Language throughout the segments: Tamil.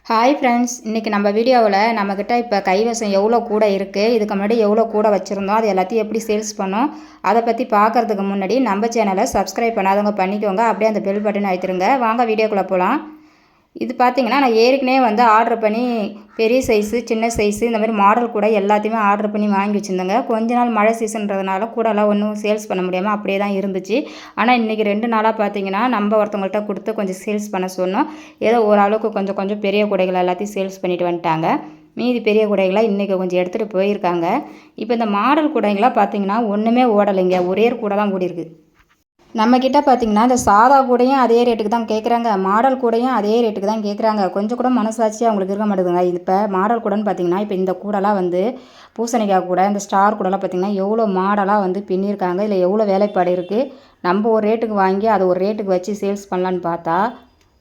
ஹாய் ஃப்ரெண்ட்ஸ், இன்றைக்கி நம்ம வீடியோவில் நம்மக்கிட்ட இப்போ கைவசம் எவ்வளோ கூடை இருக்குது, இதுக்கு முன்னாடி எவ்வளோ கூடை வச்சுருந்தோம், அது எல்லாத்தையும் எப்படி சேல்ஸ் பண்ணோம், அதை பற்றி பார்க்குறதுக்கு முன்னாடி நம்ம சேனலை சப்ஸ்கிரைப் பண்ணாதவங்க பண்ணிக்கோங்க. அப்படியே அந்த பெல் பட்டன் அழுத்திடுங்க. வாங்க வீடியோக்குள்ளே போகலாம். இது பார்த்திங்கன்னா நான் ஏற்கனவே ஆர்டர் பண்ணி பெரிய சைஸு சின்ன சைஸு இந்த மாதிரி மாடல் கூட எல்லாத்தையுமே ஆர்டர் பண்ணி வாங்கி வச்சுருந்தேங்க. கொஞ்ச நாள் மழை சீசன்றதுனால கூடலாம் ஒன்றும் சேல்ஸ் பண்ண முடியாமல் அப்படியே தான் இருந்துச்சு. ஆனால் இன்றைக்கி 2 நாளாக பார்த்திங்கன்னா நம்ம ஒருத்தவங்கள்ட்ட கொடுத்து கொஞ்சம் சேல்ஸ் பண்ண சொன்னோம். ஏதோ ஓரளவுக்கு கொஞ்சம் கொஞ்சம் பெரிய கூடைகள் எல்லாத்தையும் சேல்ஸ் பண்ணிட்டு வந்துட்டாங்க. மீதி பெரிய கூடைகளாக இன்றைக்கி கொஞ்சம் எடுத்துகிட்டு போயிருக்காங்க. இப்போ இந்த மாடல் கூடைங்களாம் பார்த்திங்கன்னா ஒன்றுமே ஓடலைங்க, ஒரே கூடை தான் ஓடிருக்கு. நம்மக்கிட்ட பார்த்திங்கன்னா இந்த சாதா கூடையும் அதே ரேட்டுக்கு தான் கேட்குறாங்க, மாடல் கூடையும் அதே ரேட்டுக்கு தான் கேட்குறாங்க. கொஞ்சம் கூட மனசாட்சி அவங்களுக்கு இருக்க மாட்டேங்குதுங்க. இப்போ மாடல் கூடைன்னு பார்த்திங்கன்னா இப்போ இந்த கூடைலாம் பூசணிக்காய் கூடை, இந்த ஸ்டார் கூடைலாம் பார்த்திங்கன்னா எவ்வளோ மாடலாக பின்னியிருக்காங்க. இல்லை எவ்வளோ வேலைப்பாடு இருக்குது. நம்ம ஒரு ரேட்டுக்கு வாங்கி அதை ஒரு ரேட்டுக்கு வச்சு சேல்ஸ் பண்ணலான்னு பார்த்தா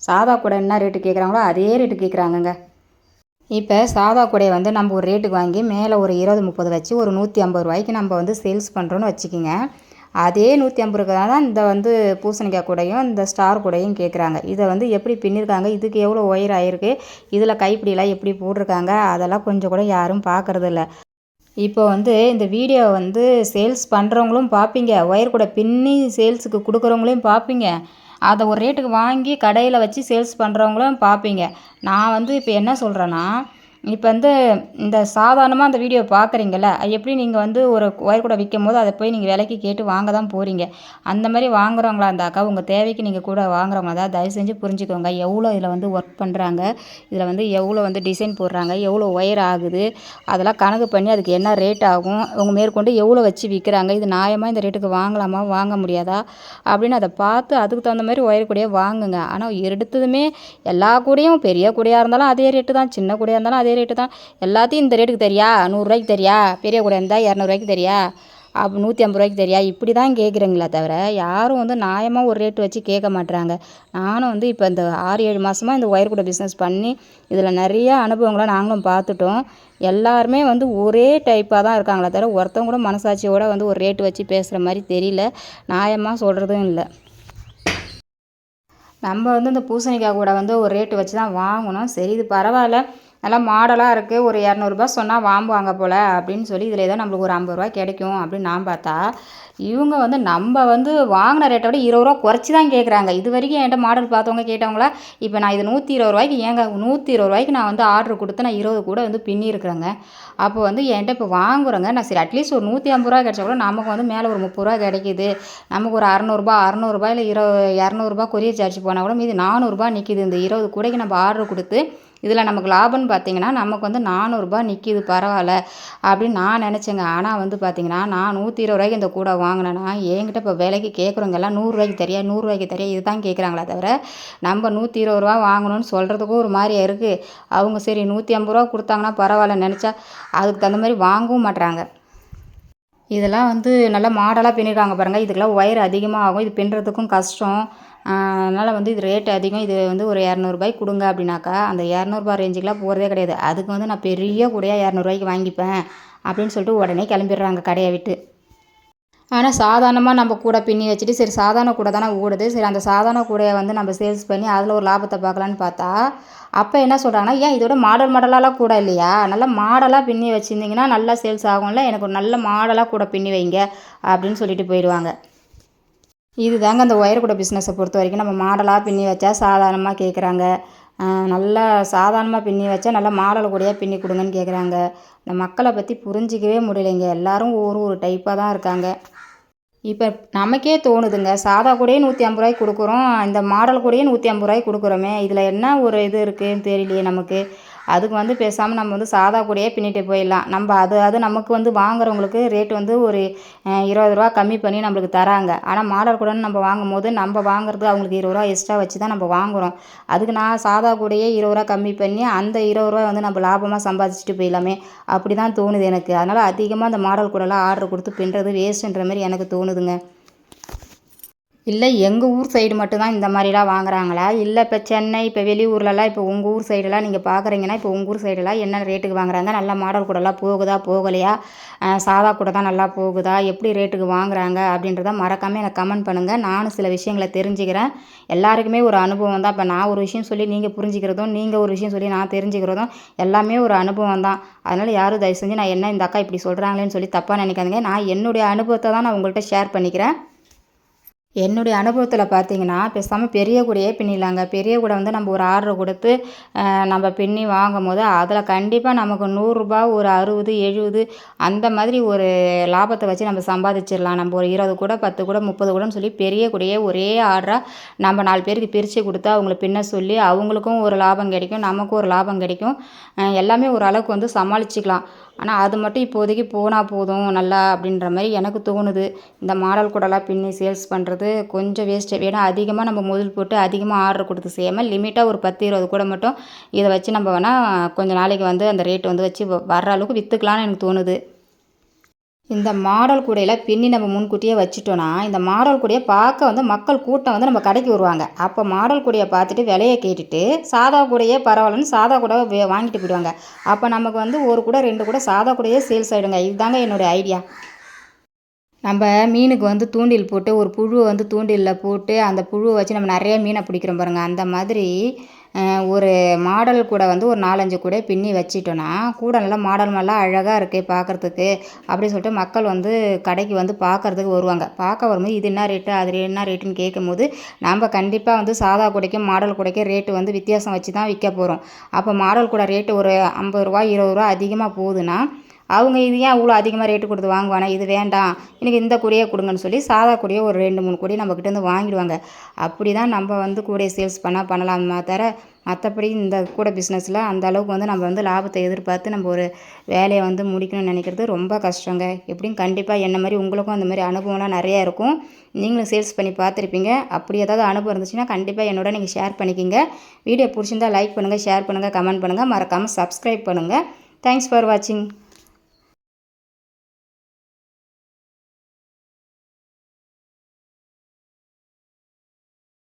சாதா கூடை என்ன ரேட்டு கேட்குறாங்களோ அதே ரேட்டு கேட்குறாங்கங்க. இப்போ சாதா கூடையை நம்ம ஒரு ரேட்டுக்கு வாங்கி மேலே ஒரு 20-30 வச்சு ஒரு 150 ரூபாய்க்கு நம்ம சேல்ஸ் பண்ணுறோன்னு வச்சுக்கிங்க. அதே 150 தான் இந்த பூசணிக்காய் கூடையும் இந்த ஸ்டார் கூடையும் கேட்குறாங்க. இதை எப்படி பின்னிருக்காங்க, இதுக்கு எவ்வளோ ஒயர் ஆகிருக்கு, இதில் கைப்பிடிலாம் எப்படி போட்டிருக்காங்க, அதெல்லாம் கொஞ்சம் கூட யாரும் பார்க்குறதில்ல. இப்போ இந்த வீடியோ சேல்ஸ் பண்ணுறவங்களும் பார்ப்பீங்க, ஒயர் கூட பின்னி சேல்ஸுக்கு கொடுக்குறவங்களையும் பார்ப்பீங்க, அதை ஒரு ரேட்டுக்கு வாங்கி கடையில் வச்சு சேல்ஸ் பண்ணுறவங்களும் பார்ப்பீங்க. நான் இப்போ என்ன சொல்கிறேன்னா, இப்போ இந்த சாதாரணமாக அந்த வீடியோ பார்க்குறீங்கள்ல, எப்படி நீங்கள் ஒரு ஒயர் கூட விற்கும் போது அதை போய் நீங்கள் விலைக்கு கேட்டு வாங்க தான் போகிறீங்க. அந்த மாதிரி வாங்குறவங்களா இருந்தாக்கா உங்கள் தேவைக்கு நீங்கள் கூட வாங்குறவங்க தான் தயவு செஞ்சு புரிஞ்சுக்கோங்க. எவ்வளோ இதில் ஒர்க் பண்ணுறாங்க, இதில் எவ்வளோ டிசைன் போடுறாங்க, எவ்வளோ ஒயர் ஆகுது, அதெல்லாம் கணக்கு பண்ணி அதுக்கு என்ன ரேட் ஆகும், அவங்க மேற்கொண்டு எவ்வளோ வச்சு விற்கிறாங்க, இது நியாயமாக இந்த ரேட்டுக்கு வாங்கலாமா வாங்க முடியாதா அப்படின்னு அதை பார்த்து அதுக்கு தகுந்த மாதிரி ஒயர் கூடையே வாங்குங்க. ஆனால் எடுத்ததுமே எல்லா கூடையும் பெரிய கூடையாக இருந்தாலும் அதே ரேட்டு தான், சின்ன கூடையாக இருந்தாலும் அதே ரேட்டு தான். எல்லாத்தையும் இந்த ரேட்டுக்கு தெரியா, 100 ரூபாய்க்கு தெரியா, பெரிய கூடை இருந்தால் 200 ரூபாய்க்கு தெரியா, அப்போ 150 ரூபாய்க்கு தெரியா, இப்படி தான் கேட்குறீங்களா தவிர யாரும் நியாயமாக ஒரு ரேட்டு வச்சு கேட்க மாட்டுறாங்க. நானும் இப்போ இந்த 6-7 மாதமாக இந்த ஒயர் கூடை பிஸ்னஸ் பண்ணி இதில் நிறைய அனுபவங்களை நாங்களும் பார்த்துட்டோம். எல்லாருமே ஒரே டைப்பாக தான் இருக்காங்களே தவிர ஒருத்தவங்க கூட மனசாட்சியோடு ஒரு ரேட்டு வச்சு பேசுகிற மாதிரி தெரியல, நியாயமாக சொல்கிறதும் இல்லை. நம்ம இந்த பூசணிக்காய் கூட ஒரு ரேட்டு வச்சு தான் வாங்கணும். சரி, இது பரவாயில்ல, நல்லா மாடலாக இருக்குது, ஒரு 200 சொன்னால் வாங்குவாங்க போல் அப்படின்னு சொல்லி இதில் ஏதோ நம்மளுக்கு ஒரு 50 ரூபா கிடைக்கும் அப்படின்னு நான் பார்த்தா, இவங்க நம்ம வாங்கின ரேட்டை விட 20 ரூபா குறைச்சி தான் கேட்குறாங்க. இது வரைக்கும் என்கிட்ட மாடல் பார்த்தவங்க கேட்டவங்களா, இப்போ நான் இது 120 ரூபாய்க்கு ஏங்க 120 ரூபாய்க்கு நான் ஆர்டர் கொடுத்து நான் 20 கூட பின்னியிருக்கிறேங்க. அப்போ என்கிட்ட இப்போ வாங்குறேங்க, நான் சரி அட்லீஸ்ட் ஒரு 150 ரூபா கிடச்சா கூட நமக்கு மேலே ஒரு 30 ரூபா கிடைக்கிது, நமக்கு ஒரு 600 இல்லை 200 கொரியர் சார்ஜ் போனால் கூட மீது 400 ரூபா நிற்கிது. இந்த 20 கூடைக்கு நம்ம ஆர்டர் கொடுத்து இதில் நமக்கு லாபம்னு பார்த்திங்கன்னா நமக்கு 400 ரூபா நிற்கிது, பரவாயில்ல அப்படின்னு நான் நினச்சேங்க. ஆனால் பார்த்திங்கன்னா நான் 120 ரூபாய்க்கு இந்த கூடை வாங்கினேன்னா என்கிட்ட இப்போ விலைக்கு கேட்குறவங்க எல்லாம் 100 ரூபாய்க்கு தெரியா, 100 ரூபாய்க்கு தெரியா, இது தான் கேட்குறாங்களே தவிர நம்ம 120 ரூபா வாங்கணும்னு சொல்கிறதுக்கும் ஒரு மாதிரியா இருக்குது. அவங்க சரி 150 ரூபா கொடுத்தாங்கன்னா பரவாயில்லன்னு நினச்சா அதுக்கு தகுந்த மாதிரி வாங்கவும் மாட்டுறாங்க. இதெல்லாம் நல்லா மாடலாக பின்னிருக்காங்க பாருங்கள், இதுக்கெல்லாம் ஒயர் அதிகமாக ஆகும், இது பின்னுறதுக்கும் கஷ்டம். அதனால் இது ரேட் அதிகம், இது ஒரு 200 ரூபாய்க்கு கொடுங்க அப்படின்னாக்கா அந்த 200 ரூபா ரேஞ்சுக்கெலாம் போகிறதே கிடையாது. அதுக்கு நான் பெரிய கூடையாக 200 ரூபாய்க்கு வாங்கிப்பேன் அப்படின்னு சொல்லிட்டு உடனே கிளம்பிடுறாங்க கடையை விட்டு. ஆனால் சாதாரணமாக நம்ம கூடை பின்னி வச்சுட்டு சரி சாதாரண கூடை தானே ஓடுது, சரி அந்த சாதாரண கூடையை நம்ம சேல்ஸ் பண்ணி அதில் ஒரு லாபத்தை பார்க்கலான்னு பார்த்தா அப்போ என்ன சொல்கிறாங்கன்னா, ஏன் இதோட மாடலாலாம் கூட இல்லையா, நல்லா மாடலாக பின்னி வச்சுருந்தீங்கன்னா நல்லா சேல்ஸ் ஆகும்ல, எனக்கு ஒரு நல்ல மாடலாக கூட பின்னி வைங்க அப்படின்னு சொல்லிட்டு போயிடுவாங்க. இது தாங்க அந்த ஒயர் கூடை பிஸ்னஸை பொறுத்த வரைக்கும். நம்ம மாடலாக பின்னி வச்சா சாதாரணமாக கேட்குறாங்க, நல்லா சாதாரணமாக பின்னி வச்சா நல்லா மாடல் கூடையாக பின்னி கொடுங்கன்னு கேட்குறாங்க. இந்த மக்களை பற்றி புரிஞ்சிக்கவே முடியலைங்க, எல்லோரும் ஒரு டைப்பாக தான் இருக்காங்க. இப்போ நமக்கே தோணுதுங்க, சாதா கூடையே 150 ரூபாய்க்கு கொடுக்குறோம், இந்த மாடல் கூடையே 150 ரூபாய்க்கு கொடுக்குறோமே, இதில் என்ன ஒரு இது இருக்குதுன்னு தெரியலையே நமக்கு. அதுக்கு பேசாமல் நம்ம சாதா கூடையே பின்னிட்டு போயிடலாம். நம்ம அது நமக்கு வாங்குறவங்களுக்கு ரேட்டு ஒரு 20 ரூபா கம்மி பண்ணி நம்மளுக்கு தராங்க. ஆனால் மாடல் கூடன்னு நம்ம வாங்கும்போது நம்ம வாங்குறது அவங்களுக்கு 20 ரூபா எக்ஸ்ட்ரா வச்சு தான் நம்ம வாங்குகிறோம். அதுக்கு நான் சாதா கூடையே 20 ரூபா கம்மி பண்ணி அந்த 20 ரூபா நம்ம லாபமாக சம்பாதிச்சுட்டு போயிடலாமே அப்படி தான் தோணுது எனக்கு. அதனால் அதிகமாக அந்த மாடல் கூடலாம் ஆர்டர் கொடுத்து பின்னுறது வேஸ்ட்டுன்ற மாதிரி எனக்கு தோணுதுங்க. இல்லை எங்கள் ஊர் சைடு மட்டும்தான் இந்த மாதிரிலாம் வாங்குறாங்களா? இல்லை இப்போ சென்னை, இப்போ வெளியூர்லலாம் இப்போ உங்கள் ஊர் சைடெல்லாம் நீங்கள் பார்க்குறீங்கன்னா, இப்போ உங்கள் ஊர் சைடெல்லாம் என்ன ரேட்டுக்கு வாங்குறாங்க? நல்ல மாடல் கூடலாம் போகுதா? போகலையா? சாதா கூட தான் நல்லா போகுதா? எப்படி ரேட்டுக்கு வாங்குறாங்க? அப்படின்றத மறக்காமல் எனக்கு கமெண்ட் பண்ணுங்கள். நானும் சில விஷயங்கள தெரிஞ்சுக்கிறேன். எல்லாருக்குமே ஒரு அனுபவம் தான். இப்போ நான் ஒரு விஷயம் சொல்லி நீங்கள் புரிஞ்சுக்கிறதும், நீங்கள் ஒரு விஷயம் சொல்லி நான் தெரிஞ்சுக்கிறதும் எல்லாமே ஒரு அனுபவம் தான். அதனால் யாரும் தயவு செஞ்சு நான் என்ன இந்த அக்கா இப்படி சொல்கிறாங்களேன்னு சொல்லி தப்பாக நினைக்காதீங்க. நான் என்னுடைய அனுபவத்தை தான் நான் உங்கள்கிட்ட ஷேர் பண்ணிக்கிறேன். என்னுடைய அனுபவத்தில் பார்த்தீங்கன்னா, பேசாம பெரிய கூடையே பின்னிடலாங்க. பெரிய கூடை வந்து நம்ம ஒரு ஆர்டர் கொடுத்து நம்ம பின்னி வாங்கும்போது, அதில் கண்டிப்பாக நமக்கு ரூ. 100 ஒரு 60, 70 அந்த மாதிரி ஒரு லாபத்தை வச்சு நம்ம சம்பாதிச்சிடலாம். நம்ம ஒரு 20 கூடை, 10 கூடை, 30 கூடைன்னு சொல்லி பெரிய கூடையே ஒரே ஆர்டரா நம்ம 4 பேருக்கு பிரித்து கொடுத்தா, அவங்கள பின்ன சொல்லி அவங்களுக்கும் ஒரு லாபம் கிடைக்கும், நமக்கும் ஒரு லாபம் கிடைக்கும். எல்லாமே ஓரளவுக்கு வந்து சமாளிச்சுக்கலாம். ஆனால் அது மட்டும் இப்போதைக்கு போனால் போதும் நல்லா அப்படின்ற மாதிரி எனக்கு தோணுது. இந்த மாடல் கூடலாம் பின்னி சேல்ஸ் பண்ணுறது கொஞ்சம் வேஸ்ட்டு. ஏன்னா அதிகமாக நம்ம முதல் போட்டு அதிகமாக ஆர்டர் கொடுத்து செய்யாமல் லிமிட்டாக ஒரு 10, 20 கூட மட்டும் இதை வச்சு நம்ம வேணால் கொஞ்சம் நாளைக்கு வந்து அந்த ரேட் வந்து வச்சு வர்ற அளவுக்கு விற்றுக்கலான்னு எனக்கு தோணுது. இந்த மாடல் கூடையில் பின்னி நம்ம முன்கூட்டியே வச்சுட்டோன்னா, இந்த மாடல் கூடைய பார்க்க வந்து மக்கள் கூட்டம் வந்து நம்ம கடைக்கு வருவாங்க. அப்போ மாடல் கூடைய பார்த்துட்டு விலைய கேட்டுட்டு, சாதா கூடையே பரவாயில்லன்னு சாதா கூட வாங்கிட்டு போயிடுவாங்க. அப்போ நமக்கு வந்து 1 கூடை 2 கூடை சாதா கூடையே சேல்ஸ் ஆகிடுங்க. இதுதாங்க என்னுடைய ஐடியா. நம்ம மீனுக்கு வந்து தூண்டில் போட்டு ஒரு புழுவை வந்து தூண்டிலில் போட்டு அந்த புழுவை வச்சு நம்ம நிறைய மீனை பிடிக்கிறோம் பாருங்கள். அந்த மாதிரி ஒரு மாடல் கூட வந்து ஒரு 4, 5 கூட பின்னி வச்சிட்டோன்னா, கூட நல்லா மாடல் நல்லா அழகாக இருக்குது பார்க்குறதுக்கு அப்படின்னு சொல்லிட்டு மக்கள் வந்து கடைக்கு வந்து பார்க்குறதுக்கு வருவாங்க. பார்க்க வரும்போது இது என்ன ரேட்டு, அது என்ன ரேட்டுன்னு கேட்கும்போது, நம்ம கண்டிப்பாக வந்து சாதா கூடைக்கும் மாடல் கூடைக்கும் ரேட்டு வந்து வித்தியாசம் வச்சு தான் விற்க போகிறோம். அப்போ மாடல் கூட ரேட்டு ஒரு ரூ. 50, ரூ. 20 அதிகமாக போகுதுன்னா, அவங்க இது ஏன் இவ்வளோ அதிகமாக ரேட்டு கொடுத்து வாங்குவானா? இது வேண்டாம், எனக்கு இந்த கூடையே கொடுங்கன்னு சொல்லி சாதா கூடையே ஒரு 2, 3 கூடையை நம்மக்கிட்டேருந்து வாங்கிடுவாங்க. அப்படி தான் நம்ம வந்து கூடையை சேல்ஸ் பண்ணலாமா தவிர, மற்றபடி இந்த கூடை பிஸ்னஸில் அந்த அளவுக்கு வந்து நம்ம வந்து லாபத்தை எதிர்பார்த்து நம்ம ஒரு வேலையை வந்து முடிக்கணும்னு நினைக்கிறது ரொம்ப கஷ்டங்க. எப்படியும் கண்டிப்பாக என்ன மாதிரி உங்களுக்கும் அந்த மாதிரி அனுபவம்லாம் நிறையா இருக்கும். நீங்களும் சேல்ஸ் பண்ணி பார்த்துருப்பீங்க. அப்படி ஏதாவது அனுபவம் இருந்துச்சுன்னா கண்டிப்பாக என்னோட நீங்கள் ஷேர் பண்ணிக்கிங்க. வீடியோ பிடிச்சிருந்தா லைக் பண்ணுங்கள், ஷேர் பண்ணுங்கள், கமெண்ட் பண்ணுங்கள். மறக்காமல் சப்ஸ்கிரைப் பண்ணுங்கள். தேங்க்ஸ் ஃபார் வாட்சிங்.